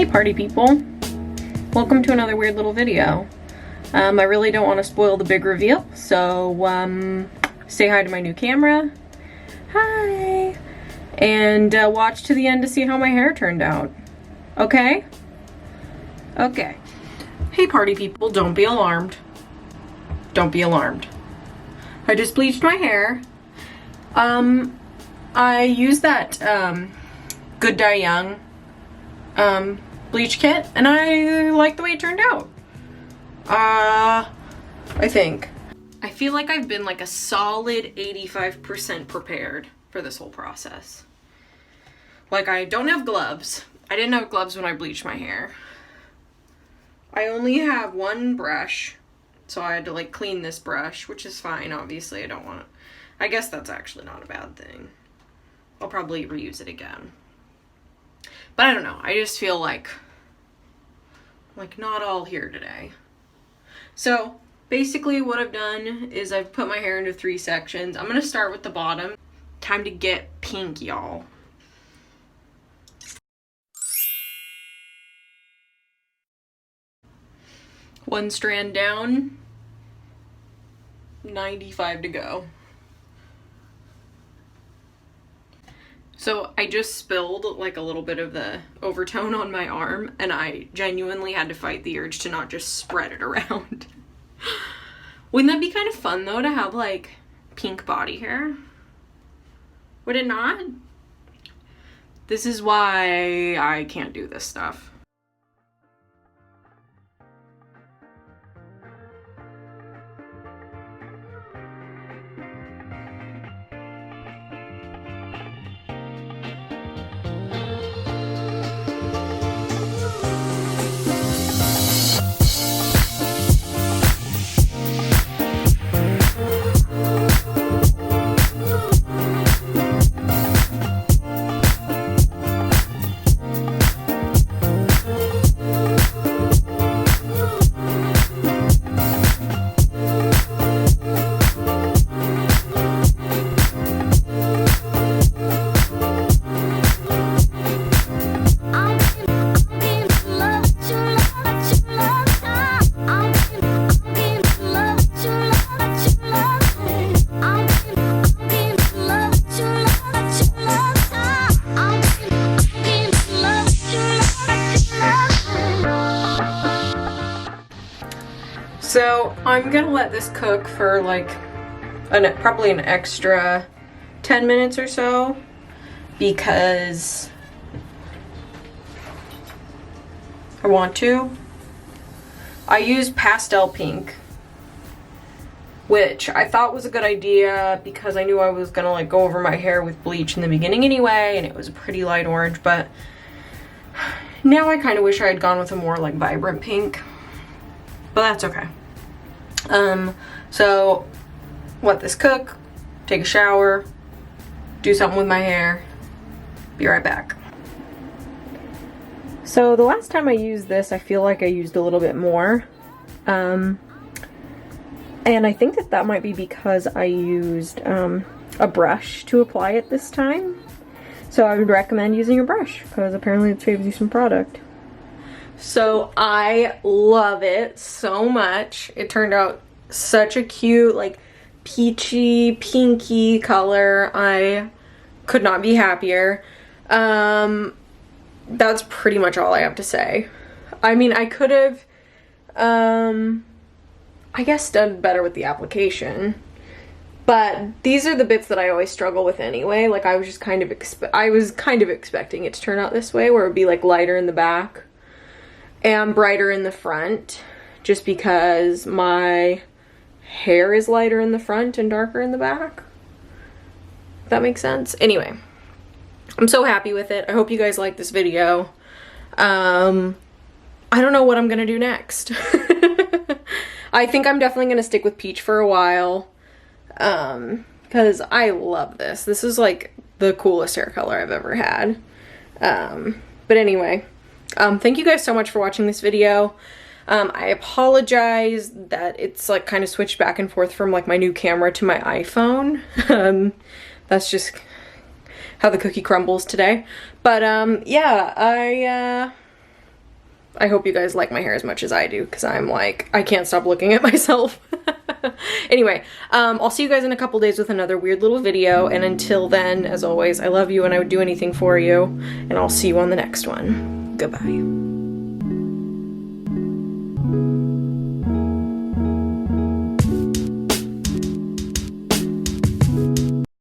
Hey party people, welcome to another weird little video. I really don't want to spoil the big reveal, so say hi to my new camera. Hi! And watch to the end to see how my hair turned out. Okay? Okay. Hey party people, don't be alarmed. Don't be alarmed. I just bleached my hair. I used that Good Dye Young bleach kit, and I like the way it turned out. I think. I feel like I've been like a solid 85% prepared for this whole process. Like, I don't have gloves. I didn't have gloves when I bleached my hair. I only have one brush, so I had to like clean this brush, which is fine, obviously. I don't want it. I guess that's actually not a bad thing. I'll probably reuse it again. But I don't know, I just feel like not all here today. So basically what I've done is I've put my hair into 3 sections. I'm gonna start with the bottom. Time to get pink, y'all. One strand down, 95 to go. So I just spilled like a little bit of the oVertone on my arm, and I genuinely had to fight the urge to not just spread it around. Wouldn't that be kind of fun though, to have like pink body hair? Would it not? This is why I can't do this stuff. So I'm gonna let this cook for like probably an extra 10 minutes or so, because I want to. I used pastel pink, which I thought was a good idea because I knew I was gonna like go over my hair with bleach in the beginning anyway, and it was a pretty light orange, but now I kind of wish I had gone with a more like vibrant pink, but that's okay. So let this cook, take a shower, do something with my hair, be right back. So the last time I used this, I feel like I used a little bit more. And I think that might be because I used a brush to apply it this time. So I would recommend using a brush because apparently it saves you some product. So I love it so much. It turned out such a cute, like peachy, pinky color. I could not be happier. That's pretty much all I have to say. I mean, I could have, I guess, done better with the application. But these are the bits that I always struggle with anyway. Like, I was just kind of expecting it to turn out this way, where it would be like lighter in the back and brighter in the front, just because my hair is lighter in the front and darker in the back. If that makes sense. Anyway, I'm so happy with it. I hope you guys like this video. I don't know what I'm gonna do next. I think I'm definitely gonna stick with peach for a while, because I love this. This is like the coolest hair color I've ever had. But anyway, thank you guys so much for watching this video. I apologize that it's like kind of switched back and forth from like my new camera to my iPhone. That's just how the cookie crumbles today. But yeah, I hope you guys like my hair as much as I do, because I'm like, I can't stop looking at myself. Anyway, I'll see you guys in a couple days with another weird little video, and until then, as always, I love you and I would do anything for you, and I'll see you on the next one. Goodbye.